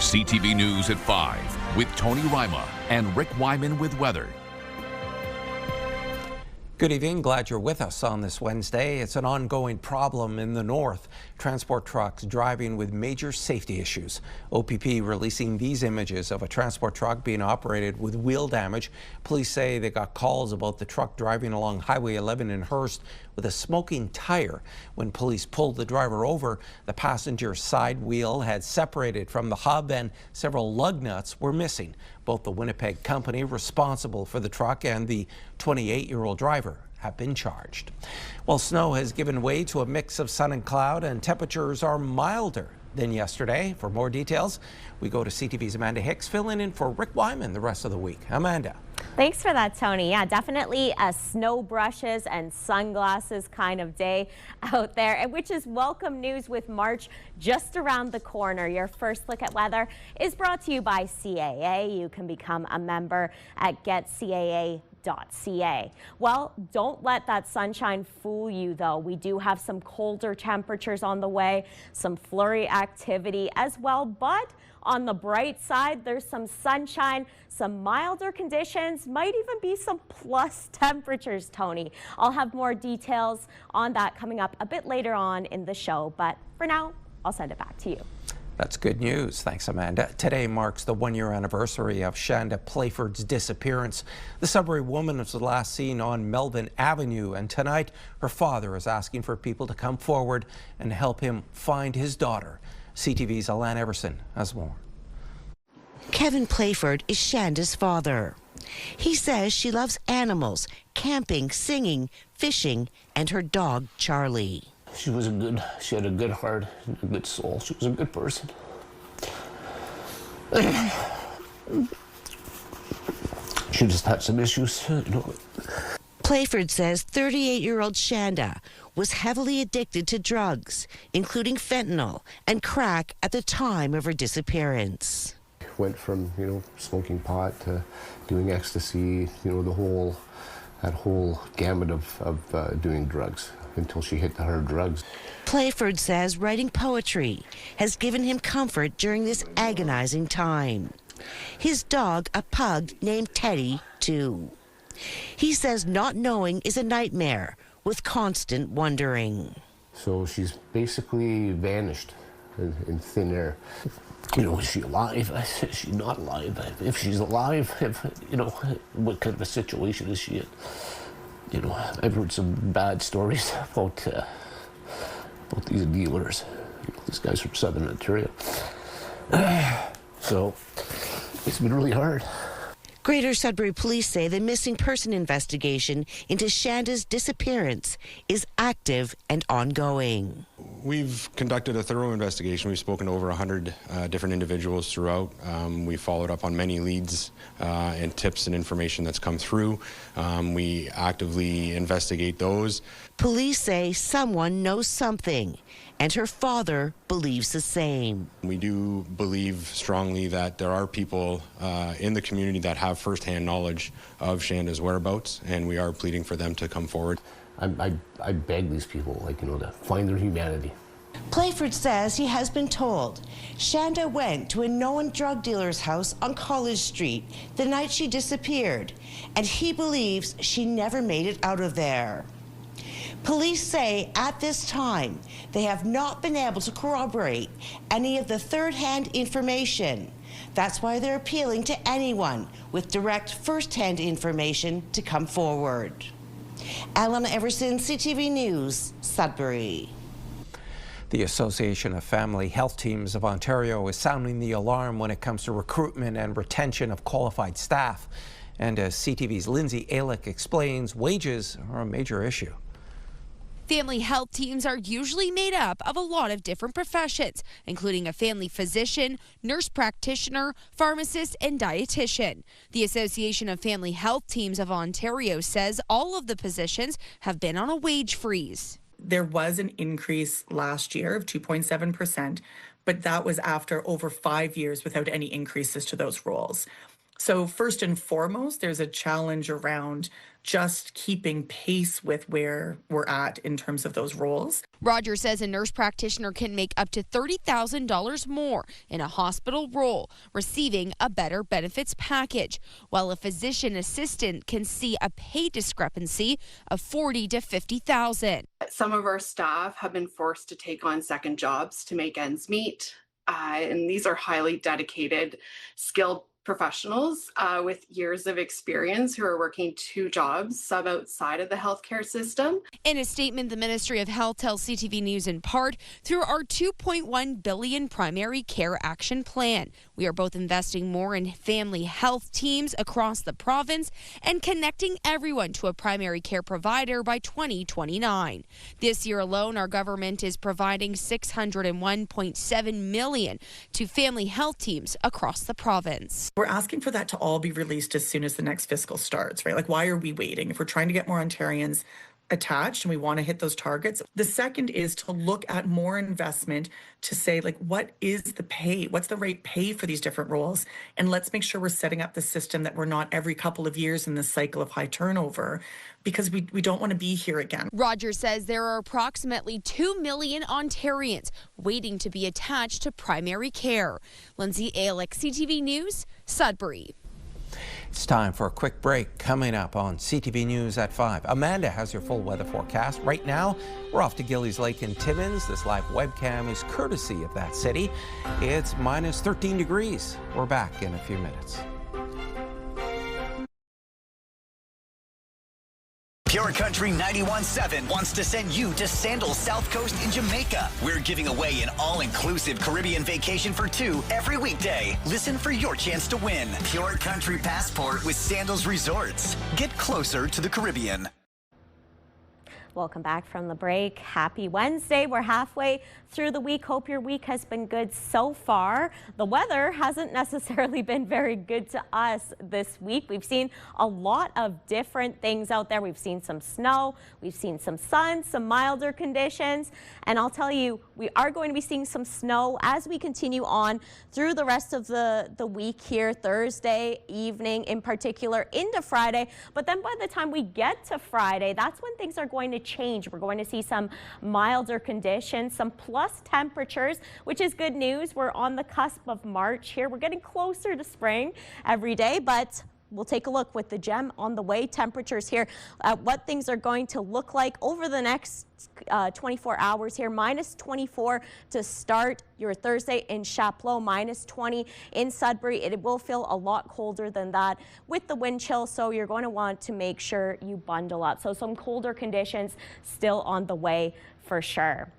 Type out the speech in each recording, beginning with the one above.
CTV News at 5 with Tony Ryma and Rick Wyman with weather. Good evening. Glad you're with us on this Wednesday. It's an ongoing problem in the north. Transport trucks driving with major safety issues. OPP releasing these images of a transport truck being operated with wheel damage. Police say they got calls about the truck driving along Highway 11 in Hearst with a smoking tire. When police pulled the driver over, the passenger's side wheel had separated from the hub and several lug nuts were missing. Both the Winnipeg company responsible for the truck and the 28-year-old driver have been charged. Well, snow has given way to a mix of sun and cloud, and temperatures are milder than yesterday. For more details, we go to CTV's Amanda Hicks, filling in for Rick Wyman the rest of the week. Amanda. Thanks for that, Tony. Yeah, definitely a snow brushes and sunglasses kind of day out there, which is welcome news with March just around the corner. Your first look at weather is brought to you by CAA. You can become a member at getcaa.ca. Well, don't let that sunshine fool you, though. We do have some colder temperatures on the way, some flurry activity as well, but on the bright side, there's some sunshine, some milder conditions, might even be some plus temperatures, Tony. I'll have more details on that coming up a bit later on in the show, but for now, I'll send it back to you. That's good news. Thanks, Amanda. Today marks the one-year anniversary of Shanda Playford's disappearance. The Sudbury woman was last seen on Melvin Avenue, and tonight her father is asking for people to come forward and help him find his daughter. CTV's Alan Everson has more. Kevin Playford is Shanda's father. He says she loves animals, camping, singing, fishing, and her dog, Charlie. She had a good heart, a good soul. She was a good person. She just had some issues, you know. Playford says 38-year-old Shanda was heavily addicted to drugs, including fentanyl and crack at the time of her disappearance. Went from, smoking pot to doing ecstasy, that whole gamut of doing drugs until she hit the hard drugs. Playford says writing poetry has given him comfort during this agonizing time. His dog, a pug named Teddy, too. He says not knowing is a nightmare with constant wondering. So she's basically vanished in thin air. Is she alive? Is she not alive? If she's alive, what kind of a situation is she in? I've heard some bad stories about these dealers. These guys from Southern Ontario. So it's been really hard. Greater Sudbury police say the missing person investigation into Shanda's disappearance is active and ongoing. We've conducted a thorough investigation. We've spoken to over 100 different individuals throughout. We followed up on many leads and tips and information that's come through. We actively investigate those. Police say someone knows something, and her father believes the same. We do believe strongly that there are people in the community that have firsthand knowledge of Shanda's whereabouts, and we are pleading for them to come forward. I beg these people, to find their humanity. Playford says he has been told Shanda went to a known drug dealer's house on College Street the night she disappeared, and he believes she never made it out of there. Police say at this time they have not been able to corroborate any of the third-hand information. That's why they're appealing to anyone with direct first-hand information to come forward. Alan Everson, CTV News, Sudbury. The Association of Family Health Teams of Ontario is sounding the alarm when it comes to recruitment and retention of qualified staff. And as CTV's Lindsay Alick explains, wages are a major issue. Family health teams are usually made up of a lot of different professions, including a family physician, nurse practitioner, pharmacist, and dietitian. The Association of Family Health Teams of Ontario says all of the positions have been on a wage freeze. There was an increase last year of 2.7%, but that was after over 5 years without any increases to those roles. So first and foremost, there's a challenge around just keeping pace with where we're at in terms of those roles. Roger says a nurse practitioner can make up to $30,000 more in a hospital role, receiving a better benefits package, while a physician assistant can see a pay discrepancy of $40,000 to $50,000. Some of our staff have been forced to take on second jobs to make ends meet, and these are highly dedicated, skilled professionals with years of experience who are working 2 jobs sub outside of the healthcare system. In a statement, the Ministry of Health tells CTV News in part, through our $2.1 billion primary care action plan, we are both investing more in family health teams across the province and connecting everyone to a primary care provider by 2029. This year alone, our government is providing $601.7 million to family health teams across the province. We're asking for that to all be released as soon as the next fiscal starts, right? Like, why are we waiting? If we're trying to get more Ontarians attached and we want to hit those targets. The second is to look at more investment to say, like, what is the pay? What's the rate pay for these different roles? And let's make sure we're setting up the system that we're not every couple of years in this cycle of high turnover, because we don't want to be here again. Roger says there are approximately 2 million Ontarians waiting to be attached to primary care. Lindsay Alick, CTV News, Sudbury. It's time for a quick break. Coming up on CTV News at 5. Amanda has your full weather forecast. Right now, we're off to Gillies Lake in Timmins. This live webcam is courtesy of that city. It's minus 13 degrees. We're back in a few minutes. Pure Country 91.7 wants to send you to Sandals South Coast in Jamaica. We're giving away an all-inclusive Caribbean vacation for 2 every weekday. Listen for your chance to win. Pure Country Passport with Sandals Resorts. Get closer to the Caribbean. Welcome back from the break. Happy Wednesday. We're halfway through the week. Hope your week has been good so far. The weather hasn't necessarily been very good to us this week. We've seen a lot of different things out there. We've seen some snow, we've seen some sun, some milder conditions, and I'll tell you, we are going to be seeing some snow as we continue on through the rest of the week here, Thursday evening in particular into Friday. But then by the time we get to Friday, that's when things are going to change. We're going to see some milder conditions, some plus temperatures, which is good news. We're on the cusp of March here. We're getting closer to spring every day, but we'll take a look with the gem on the way. Temperatures here, what things are going to look like over the next 24 hours here. Minus 24 to start your Thursday in Chapleau, minus 20 in Sudbury. It will feel a lot colder than that with the wind chill, so you're going to want to make sure you bundle up. So some colder conditions still on the way for sure.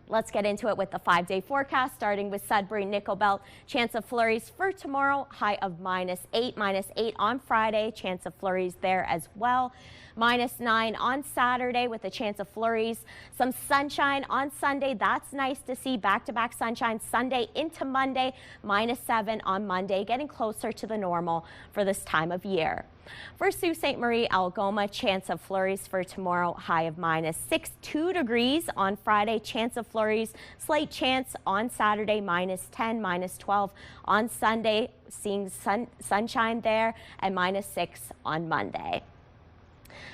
Let's get into it with the 5-day forecast, starting with Sudbury, Nickel Belt. Chance of flurries for tomorrow, high of minus 8 on Friday. Chance of flurries there as well. Minus 9 on Saturday with a chance of flurries. Some sunshine on Sunday. That's nice to see. Back-to-back sunshine Sunday into Monday. Minus 7 on Monday, getting closer to the normal for this time of year. For Sault Ste. Marie, Algoma, chance of flurries for tomorrow, high of minus 6, 2 degrees on Friday, chance of flurries, slight chance on Saturday, minus 10, minus 12 on Sunday, seeing sunshine there, and minus 6 on Monday.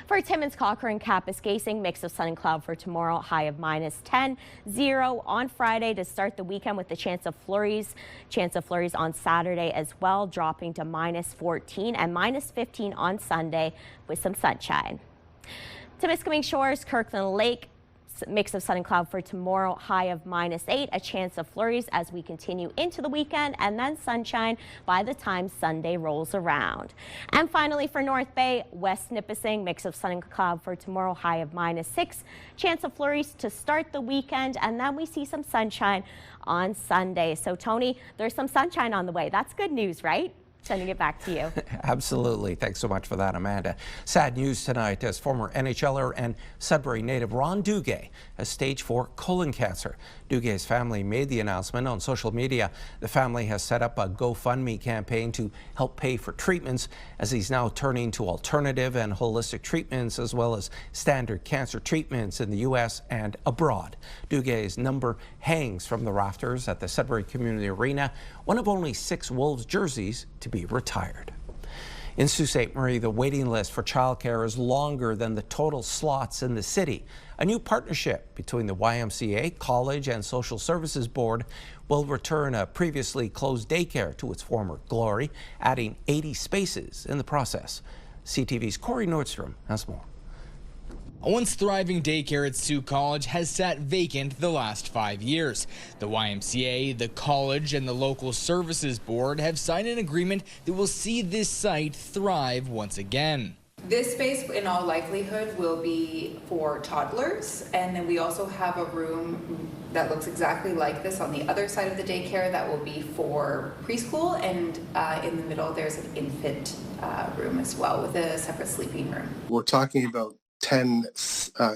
For Timmins, Cochrane, Kapuskasing, mix of sun and cloud for tomorrow, high of minus 10, 0 on Friday to start the weekend with the chance of flurries. Chance of flurries on Saturday as well, dropping to minus 14 and minus 15 on Sunday with some sunshine. Timiskaming Shores, Kirkland Lake, mix of sun and cloud for tomorrow, high of minus 8, a chance of flurries as we continue into the weekend, and then sunshine by the time Sunday rolls around. And finally for North Bay, West Nipissing, mix of sun and cloud for tomorrow, high of minus 6, chance of flurries to start the weekend, and then we see some sunshine on Sunday. So Tony, there's some sunshine on the way. That's good news, right? Sending it back to you. Absolutely. Thanks so much for that, Amanda. Sad news tonight as former NHLer and Sudbury native Ron Dugay has stage 4 colon cancer. Dugay's family made the announcement on social media. The family has set up a GoFundMe campaign to help pay for treatments as he's now turning to alternative and holistic treatments as well as standard cancer treatments in the U.S. and abroad. Dugay's number hangs from the rafters at the Sudbury Community Arena, one of only 6 Wolves jerseys to be retired. In Sault Ste. Marie, the waiting list for childcare is longer than the total slots in the city. A new partnership between the YMCA, College and Social Services Board will return a previously closed daycare to its former glory, adding 80 spaces in the process. CTV's Corey Nordstrom has more. A once thriving daycare at Sault College has sat vacant the last 5 years. The YMCA, the college, and the local services board have signed an agreement that will see this site thrive once again. This space, in all likelihood, will be for toddlers, and then we also have a room that looks exactly like this on the other side of the daycare that will be for preschool, and in the middle there's an infant room as well with a separate sleeping room. We're talking about 10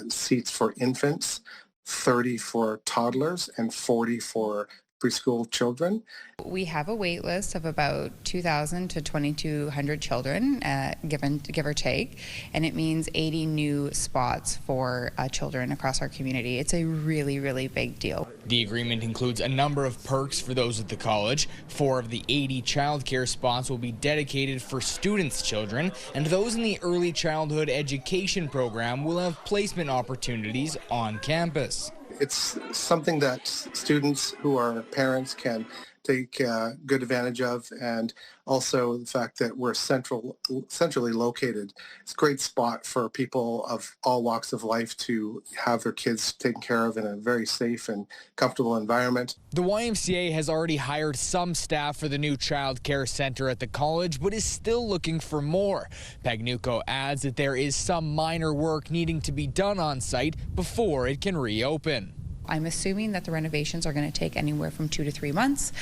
seats for infants, 30 for toddlers, and 40 for preschool children. We have a wait list of about 2,000 to 2,200 children, give or take, and it means 80 new spots for children across our community. It's a really, really big deal. The agreement includes a number of perks for those at the college. 4 of the 80 childcare spots will be dedicated for students' children, and those in the early childhood education program will have placement opportunities on campus. It's something that students who are parents can take good advantage of, and also the fact that we're centrally located. It's a great spot for people of all walks of life to have their kids taken care of in a very safe and comfortable environment. The YMCA has already hired some staff for the new child care center at the college, but is still looking for more. Pagnuco adds that there is some minor work needing to be done on site before it can reopen. I'm assuming that the renovations are going to take anywhere from 2 to 3 months.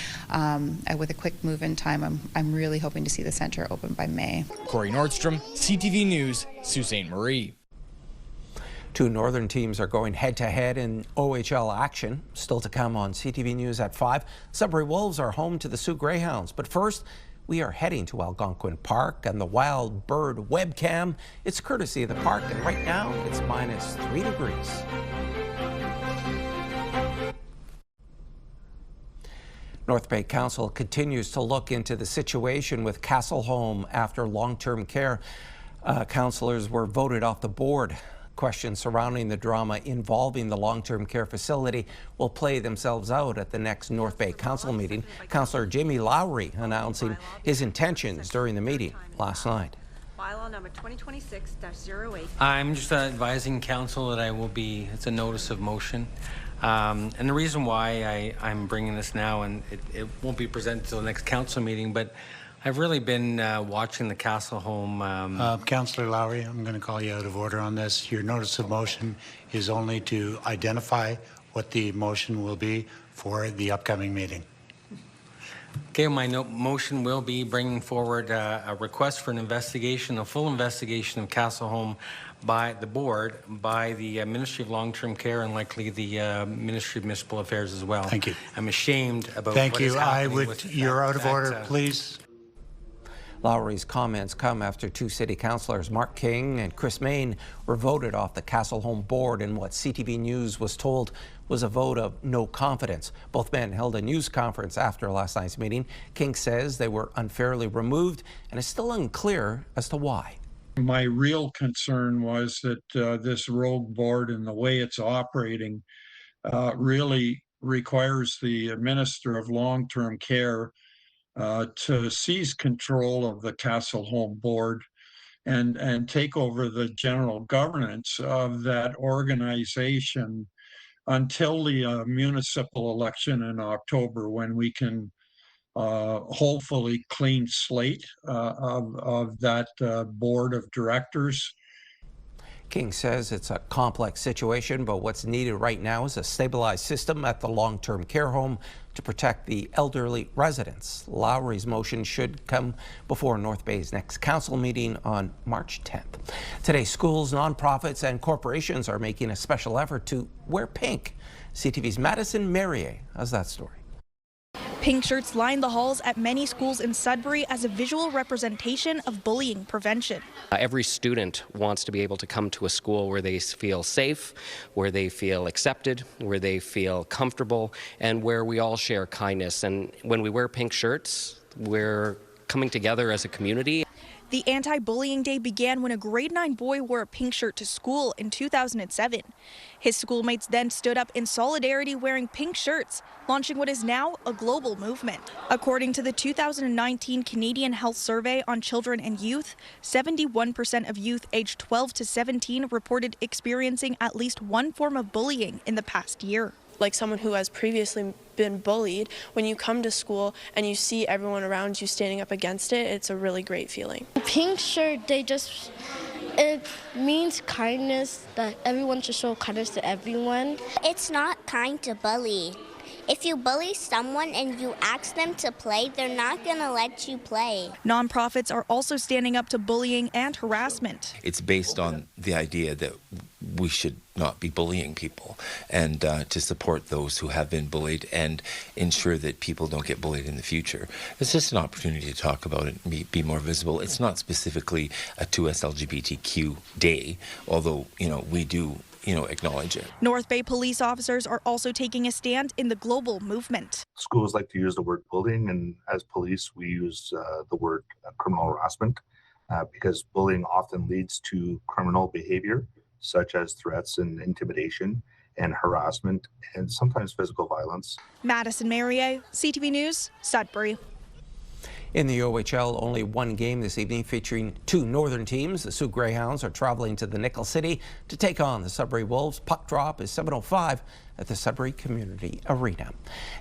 With a quick move-in time, I'm really hoping to see the center open by May. Corey Nordstrom, CTV News, Sault Ste. Marie. 2 northern teams are going head-to-head in OHL action. Still to come on CTV News at 5. Sudbury Wolves are home to the Sault Greyhounds. But first, we are heading to Algonquin Park and the Wild Bird webcam. It's courtesy of the park, and right now it's -3 degrees. North Bay Council continues to look into the situation with Cassellholme after long-term care. Councillors were voted off the board. Questions surrounding the drama involving the long-term care facility will play themselves out at the next North Bay Council meeting. Councillor Jamie Lowry announcing his intentions during the meeting last night. Bylaw number 2026-08. I'm just advising council that it's a notice of motion. And the reason why I'm bringing this now, and it won't be presented until the next council meeting, but I've really been watching the Cassellholme. Councillor Lowry, I'm going to call you out of order on this. Your notice of motion is only to identify what the motion will be for the upcoming meeting. Okay, my motion will be bringing forward a request for an investigation, a full investigation of Cassellholme by the board, by the Ministry of Long-Term Care, and likely the Ministry of Municipal Affairs as well. Thank you. I'm ashamed about Thank what you. is happening with You're out of order, please. Lowry's comments come after 2 city councillors, Mark King and Chris Main, were voted off the Cassellholme board in what CTV News was told was a vote of no confidence. Both men held a news conference after last night's meeting. King says they were unfairly removed and is still unclear as to why. My real concern was that this rogue board and the way it's operating really requires the Minister of Long-Term Care to seize control of the Cassellholme board and take over the general governance of that organization until the municipal election in October, when we can hopefully clean slate of that board of directors. King says it's a complex situation, but what's needed right now is a stabilized system at the long-term care home to protect the elderly residents. Lowry's motion should come before North Bay's next council meeting on March 10th. Today, schools, nonprofits, and corporations are making a special effort to wear pink. CTV's Madison Merrier has that story. Pink shirts line the halls at many schools in Sudbury as a visual representation of bullying prevention. Every student wants to be able to come to a school where they feel safe, where they feel accepted, where they feel comfortable, and where we all share kindness. And when we wear pink shirts, we're coming together as a community. The anti-bullying day began when a grade 9 boy wore a pink shirt to school in 2007. His schoolmates then stood up in solidarity wearing pink shirts, launching what is now a global movement. According to the 2019 Canadian Health Survey on Children and Youth, 71% of youth aged 12 to 17 reported experiencing at least one form of bullying in the past year. Like someone who has previously been bullied, when you come to school and you see everyone around you standing up against it, it's a really great feeling. Pink shirt, it means kindness, that everyone should show kindness to everyone. It's not kind to bully. If you bully someone and you ask them to play, they're not going to let you play. Nonprofits are also standing up to bullying and harassment. It's based on the idea that we should not be bullying people, and to support those who have been bullied and ensure that people don't get bullied in the future. It's just an opportunity to talk about it and be more visible. It's not specifically a 2S LGBTQ day, although, we do acknowledge it. North Bay police officers are also taking a stand in the global movement. Schools like to use the word bullying, and as police, we use the word criminal harassment because bullying often leads to criminal behavior, such as threats and intimidation and harassment, and sometimes physical violence. Madison Marier, CTV News, Sudbury. In the OHL, only one game this evening featuring two northern teams. The Sault Greyhounds are traveling to the Nickel City to take on the Sudbury Wolves. Puck drop is 7:05 at the Sudbury Community Arena.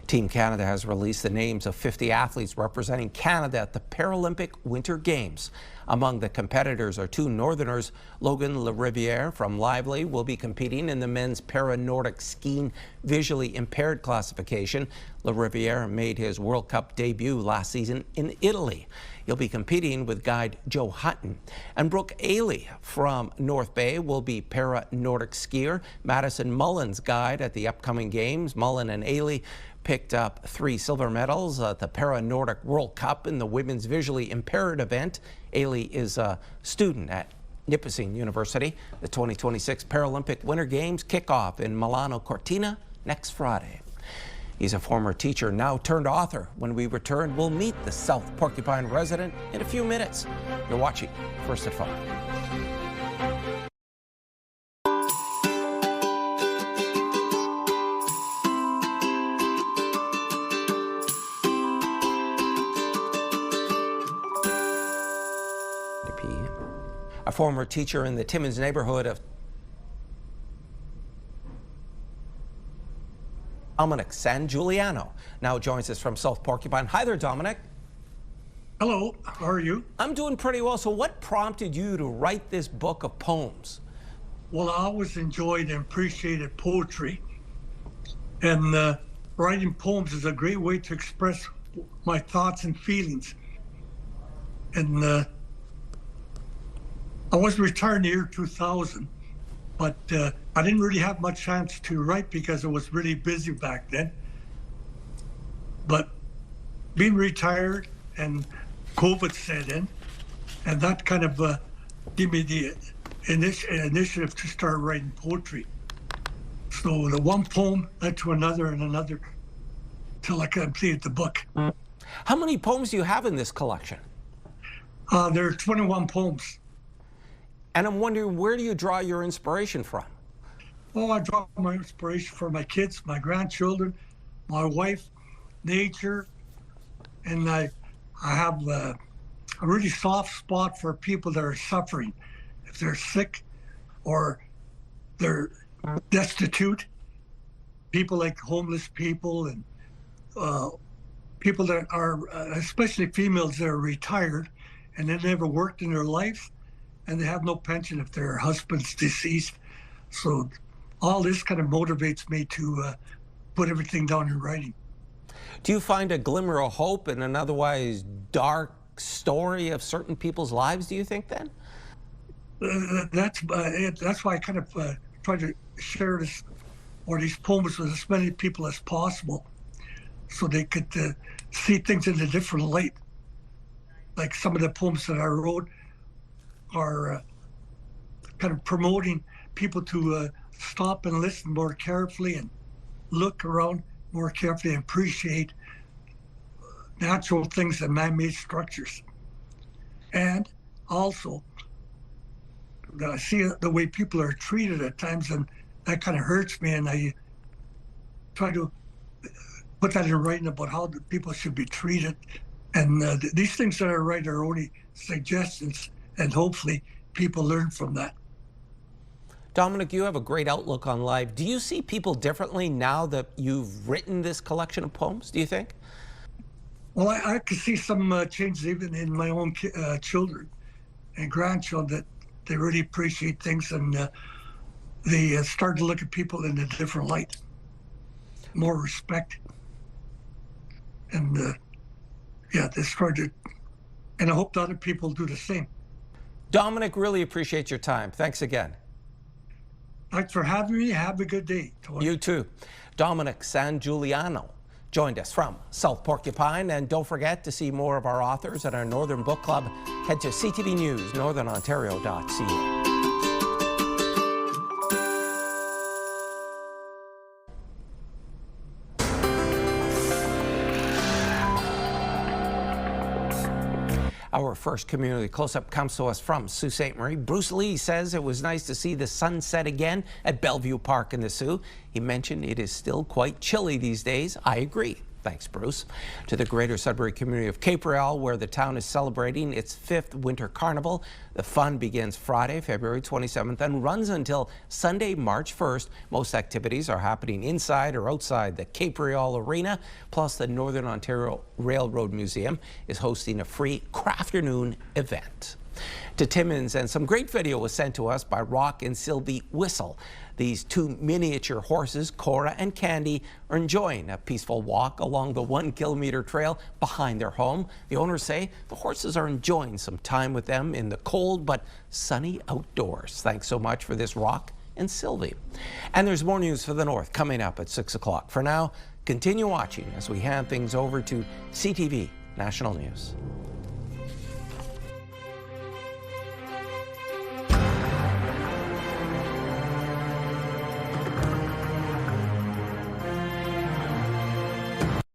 Team Canada has released the names of 50 athletes representing Canada at the Paralympic Winter Games. Among the competitors are two Northerners. Logan Lariviere from Lively will be competing in the men's para-Nordic skiing visually impaired classification. Lariviere made his World Cup debut last season in Italy. He'll be competing with guide Joe Hutton. And Brooke Ailey from North Bay will be para-Nordic skier. Madison Mullen's guide at the upcoming games. Mullen and Ailey picked up 3 silver medals at the Para-Nordic World Cup in the women's visually impaired event. Ailey is a student at Nipissing University. The 2026 Paralympic Winter Games kick off in Milano Cortina next Friday. He's a former teacher, now turned author. When we return, we'll meet the South Porcupine resident in a few minutes. You're watching First at 5. A former teacher in the Timmins neighborhood of Dominic Sangiuliano now joins us from South Porcupine. Hi there, Dominic. Hello, how are you? I'm doing pretty well. So what prompted you to write this book of poems? Well, I always enjoyed and appreciated poetry. And writing poems is a great way to express my thoughts and feelings. And I was retired in the year 2000. But I didn't really have much chance to write because I was really busy back then. But being retired and COVID set in, and that kind of gave me the initiative to start writing poetry. So the one poem led to another and another till I completed the book. How many poems do you have in this collection? There are 21 poems. And I'm wondering, where do you draw your inspiration from? Oh, I draw my inspiration from my kids, my grandchildren, my wife, nature, and I have a really soft spot for people that are suffering. If they're sick or they're destitute, people like homeless people and people that are, especially females that are retired and they never worked in their life, and they have no pension if their husband's deceased. So all this kind of motivates me to put everything down in writing. Do you find a glimmer of hope in an otherwise dark story of certain people's lives, do you think, then? That's why I kind of try to share this, or these poems with as many people as possible, so they could see things in a different light. Like some of the poems that I wrote are kind of promoting people to stop and listen more carefully and look around more carefully and appreciate natural things and man-made structures. And also. That I see the way people are treated at times, and that kind of hurts me, and I try to put that in writing about how the people should be treated. And these things that I write are only suggestions, and hopefully people learn from that. Dominic, you have a great outlook on life. Do you see people differently now that you've written this collection of poems, do you think? Well, I can see some changes even in my own children and grandchildren, that they really appreciate things, and they start to look at people in a different light, more respect. And yeah, they started, and I hope that other people do the same. Dominic, really appreciate your time. Thanks again. Thanks for having me. Have a good day. You too. Dominic Sangiuliano joined us from South Porcupine. And don't forget to see more of our authors at our Northern Book Club. Head to CTV News Northern Ontario.ca. Our first community close-up comes to us from Sault Ste. Marie. Bruce Lee says it was nice to see the sun set again at Bellevue Park in the Soo. He mentioned it is still quite chilly these days. I agree. Thanks, Bruce. To the greater Sudbury community of Cape Real, where the town is celebrating its 5th Winter Carnival. The fun begins Friday, February 27th and runs until Sunday, March 1st. Most activities are happening inside or outside the Cape Real Arena. Plus, the Northern Ontario Railroad Museum is hosting a free Crafternoon event. To Timmins, and some great video was sent to us by Rock and Sylvie Whistle. These two miniature horses, Cora and Candy, are enjoying a peaceful walk along the 1-kilometer trail behind their home. The owners say the horses are enjoying some time with them in the cold but sunny outdoors. Thanks so much for this, Rock and Sylvie. And there's more news for the North coming up at 6 o'clock. For now, continue watching as we hand things over to CTV National News.